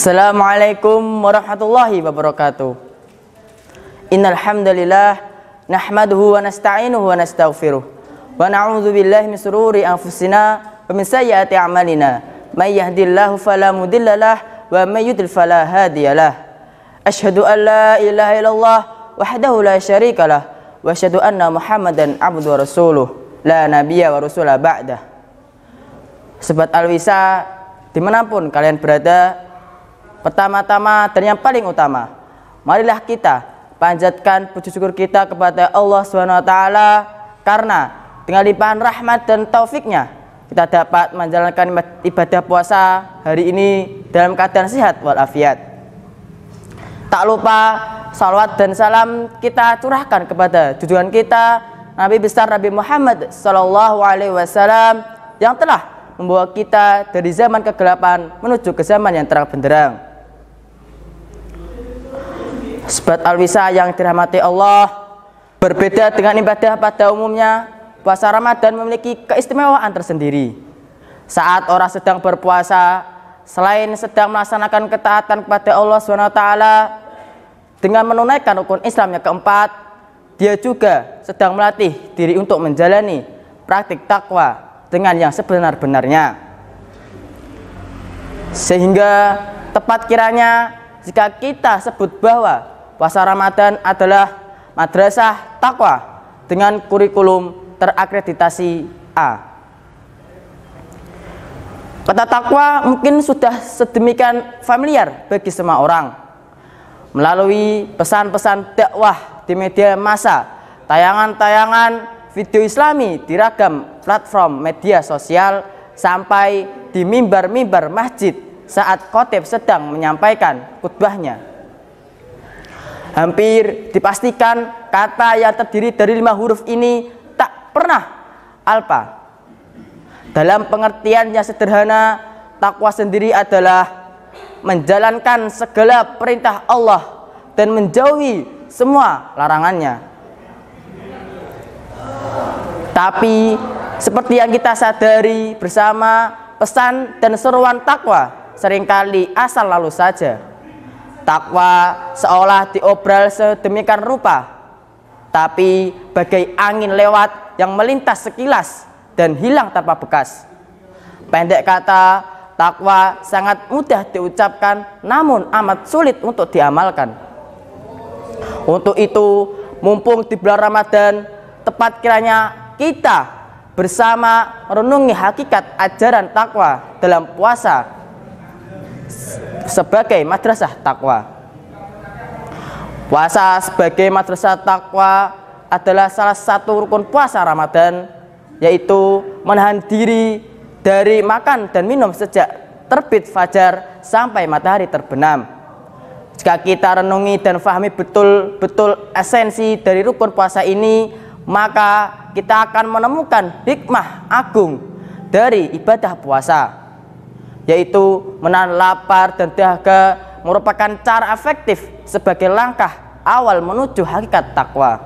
Assalamualaikum warahmatullahi wabarakatuh. Innal hamdalillah nahmaduhu wa nasta'inuhu wa nastaghfiruh wa na'udzu billahi min shururi anfusina wa min sayyiati a'malina. May yahdihillahu fala mudhillalah wa may yudlil fala hadiyalah. Asyhadu an la ilaha illallah wahdahu la syarikalah wa asyhadu anna Muhammadan abduhu wa rasuluh la nabiyya wa rasula ba'dah. Sobat Alwisa, dimanapun kalian berada, pertama-tama dan yang paling utama, marilah kita panjatkan puji syukur kita kepada Allah SWT, karena dengan limpahan rahmat dan taufiknya kita dapat menjalankan ibadah puasa hari ini dalam keadaan sehat walafiat. Tak lupa salawat dan salam kita curahkan kepada junjungan kita Nabi besar Nabi Muhammad SAW yang telah membawa kita dari zaman kegelapan menuju ke zaman yang terang benderang. Sobat Alwisa yang dirahmati Allah, berbeda dengan ibadah pada umumnya, puasa Ramadan memiliki keistimewaan tersendiri. Saat orang sedang berpuasa, selain sedang melaksanakan ketaatan kepada Allah SWT dengan menunaikan rukun Islam yang keempat, dia juga sedang melatih diri untuk menjalani praktik takwa dengan yang sebenar-benarnya. Sehingga tepat kiranya jika kita sebut bahwa puasa Ramadan adalah madrasah takwa dengan kurikulum terakreditasi A. Kata takwa mungkin sudah sedemikian familiar bagi semua orang. Melalui pesan-pesan dakwah di media massa, tayangan-tayangan video islami di ragam platform media sosial, sampai di mimbar-mimbar masjid saat khotib sedang menyampaikan khutbahnya. Hampir dipastikan kata yang terdiri dari 5 huruf ini tak pernah alpa. Dalam pengertian yang sederhana, takwa sendiri adalah menjalankan segala perintah Allah dan menjauhi semua larangannya. Tapi seperti yang kita sadari bersama, pesan dan seruan takwa seringkali asal lalu saja. Takwa seolah diobral sedemikian rupa, tapi bagai angin lewat yang melintas sekilas dan hilang tanpa bekas. Pendek kata, takwa sangat mudah diucapkan namun amat sulit untuk diamalkan. Untuk itu, mumpung di bulan Ramadan, tepat kiranya kita bersama merenungi hakikat ajaran takwa dalam puasa sebagai madrasah takwa. Puasa sebagai madrasah takwa adalah salah satu rukun puasa Ramadan, yaitu menahan diri dari makan dan minum sejak terbit fajar sampai matahari terbenam. Jika kita renungi dan fahami betul-betul esensi dari rukun puasa ini, maka kita akan menemukan hikmah agung dari ibadah puasa, yaitu menahan lapar dan dahaga merupakan cara efektif sebagai langkah awal menuju hakikat takwa.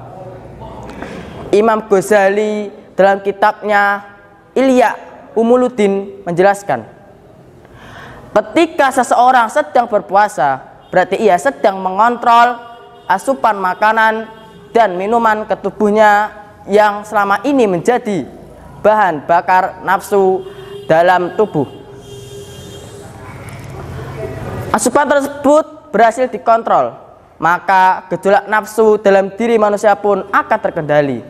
Imam Ghazali dalam kitabnya Ihya Ulumuddin menjelaskan, ketika seseorang sedang berpuasa, berarti ia sedang mengontrol asupan makanan dan minuman ke tubuhnya yang selama ini menjadi bahan bakar nafsu dalam tubuh. Asupan tersebut berhasil dikontrol, maka gejolak nafsu dalam diri manusia pun akan terkendali.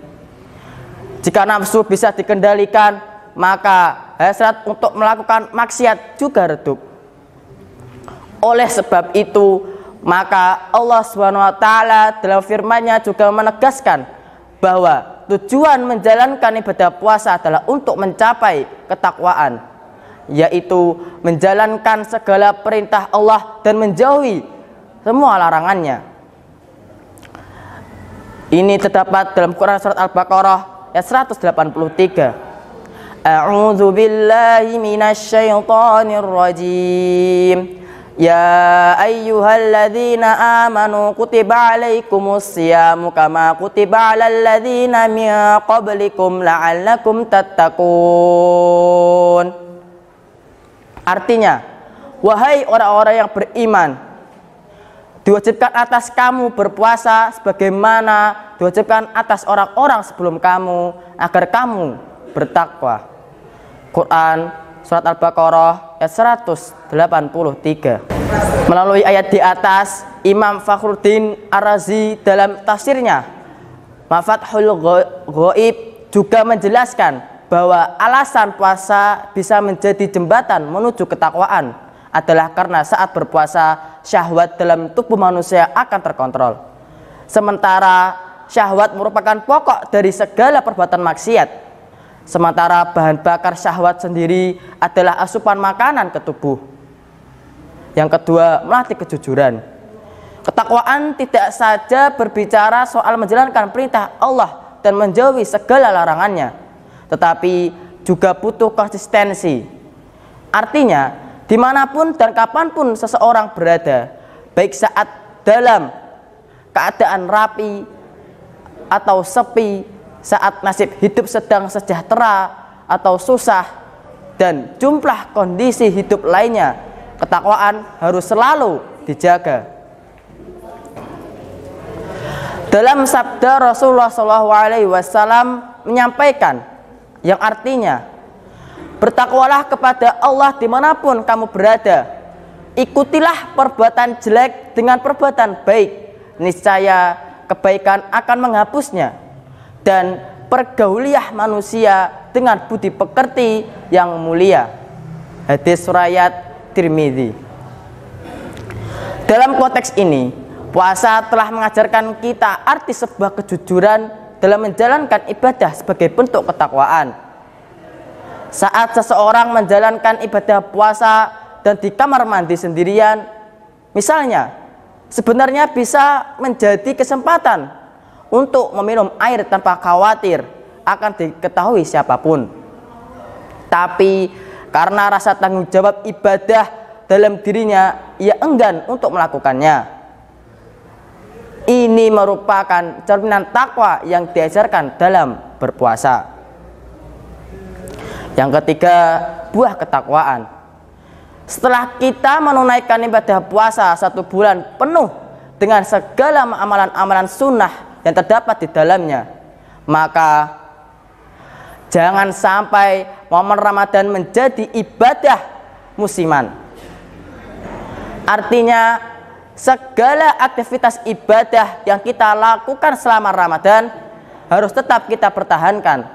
Jika nafsu bisa dikendalikan, maka hasrat untuk melakukan maksiat juga redup. Oleh sebab itu, maka Allah SWT dalam firman-Nya juga menegaskan bahwa tujuan menjalankan ibadah puasa adalah untuk mencapai ketakwaan, yaitu menjalankan segala perintah Allah dan menjauhi semua larangannya. Ini terdapat dalam Quran surat Al-Baqarah ayat 183. A'udzu billahi minasyaitonir rajim. Ya ayyuhalladzina amanu kutiba alaikumus siyamu kama kutiba alal ladzina min qablikum la'allakum tattaqun. Artinya, wahai orang-orang yang beriman, diwajibkan atas kamu berpuasa sebagaimana diwajibkan atas orang-orang sebelum kamu agar kamu bertakwa. Quran Surat Al-Baqarah ayat 183. Melalui ayat di atas, Imam Fakhruddin Ar-Razi dalam tafsirnya Mafathul Ghaib juga menjelaskan bahwa alasan puasa bisa menjadi jembatan menuju ketakwaan adalah karena saat berpuasa syahwat dalam tubuh manusia akan terkontrol. Sementara syahwat merupakan pokok dari segala perbuatan maksiat. Sementara bahan bakar syahwat sendiri adalah asupan makanan ke tubuh. Yang kedua, melatih kejujuran. Ketakwaan tidak saja berbicara soal menjalankan perintah Allah dan menjauhi segala larangannya, tetapi juga butuh konsistensi. Artinya, dimanapun dan kapanpun seseorang berada, baik saat dalam keadaan rapi atau sepi, saat nasib hidup sedang sejahtera atau susah, dan jumlah kondisi hidup lainnya, ketakwaan harus selalu dijaga. Dalam sabda Rasulullah SAW menyampaikan yang artinya, bertakwalah kepada Allah dimanapun kamu berada, ikutilah perbuatan jelek dengan perbuatan baik, niscaya kebaikan akan menghapusnya, dan pergauliah manusia dengan budi pekerti yang mulia. Hadis riwayat Tirmidzi. Dalam konteks ini, puasa telah mengajarkan kita arti sebuah kejujuran dalam menjalankan ibadah sebagai bentuk ketakwaan. Saat seseorang menjalankan ibadah puasa dan di kamar mandi sendirian, misalnya, sebenarnya bisa menjadi kesempatan untuk meminum air tanpa khawatir akan diketahui siapapun. Tapi karena rasa tanggung jawab ibadah dalam dirinya, ia enggan untuk melakukannya. Ini merupakan cerminan takwa yang diajarkan dalam berpuasa. Yang ketiga, buah ketakwaan. Setelah kita menunaikan ibadah puasa 1 bulan penuh dengan segala amalan-amalan sunnah yang terdapat di dalamnya, maka jangan sampai momen Ramadan menjadi ibadah musiman. Artinya, segala aktivitas ibadah yang kita lakukan selama Ramadan harus tetap kita pertahankan.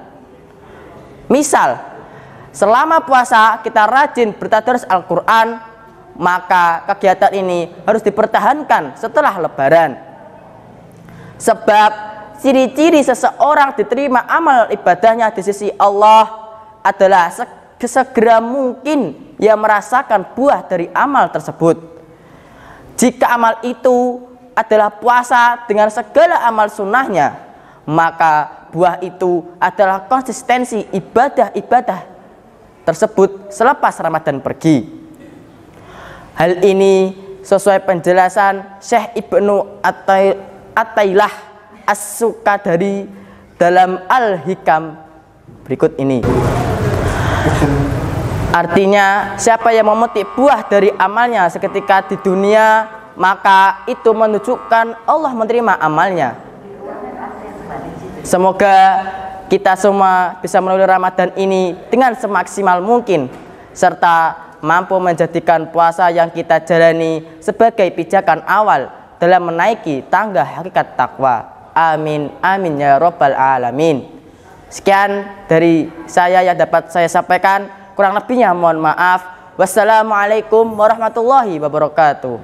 Misal, selama puasa kita rajin bertadarus Al-Quran, maka kegiatan ini harus dipertahankan setelah Lebaran. Sebab ciri-ciri seseorang diterima amal ibadahnya di sisi Allah adalah segera mungkin ia merasakan buah dari amal tersebut. Jika amal itu adalah puasa dengan segala amal sunnahnya, maka buah itu adalah konsistensi ibadah-ibadah tersebut selepas Ramadan pergi. Hal ini sesuai penjelasan Syekh Ibnu Athaillah As-Sukadari dalam Al-Hikam berikut ini. Artinya, siapa yang memetik buah dari amalnya seketika di dunia, maka itu menunjukkan Allah menerima amalnya. Semoga kita semua bisa melalui Ramadan ini dengan semaksimal mungkin, serta mampu menjadikan puasa yang kita jalani sebagai pijakan awal dalam menaiki tangga hakikat takwa. Amin, amin ya robbal alamin. Sekian dari saya yang dapat saya sampaikan. Kurang lebihnya mohon maaf. Wassalamualaikum warahmatullahi wabarakatuh.